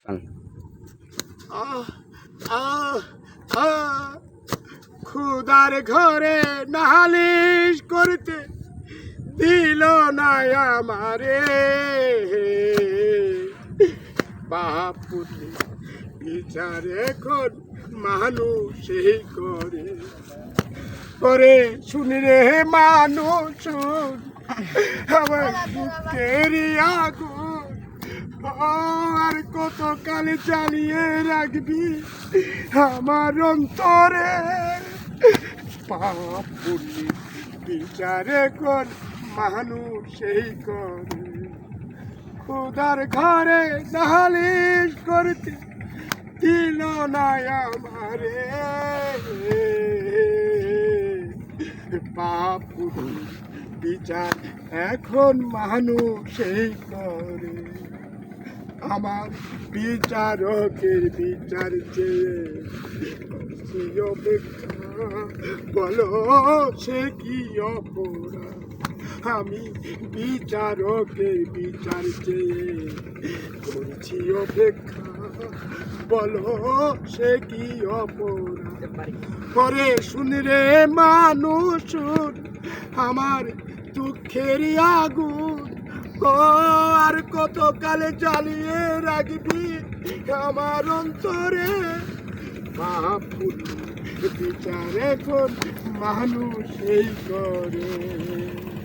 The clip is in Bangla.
আহ আহ আহ খুদার ঘরে নালিশ করতে দিল না আমারে বাপুরে বিচার এখন মানুষই করে ওরে শুনি রে মানুষ শুন, আমার বুকের আগুন আর কত কালে চালিয়ে রাখবি আমার অন্তরে বাপুরে বিচার এখন মানুষই করে খুদার ঘরে নালিশ করতে দিল না আমারে বাপুরে বিচার এখন মানুষই করে আমার বিচারকের বিচার চেয়ে অপেক্ষা বলো সে কি অপরাধ আমি বিচারকের বিচার চেয়ে করছি অপেক্ষা বলো সে কি অপরাধ পরে শুনরে মানুষ আমার দুঃখের আগুন ও আর কত কালে জ্বালিয়ে রাখবি আমার অন্তরে বাপুরে বিচার এখন মানুষই করে।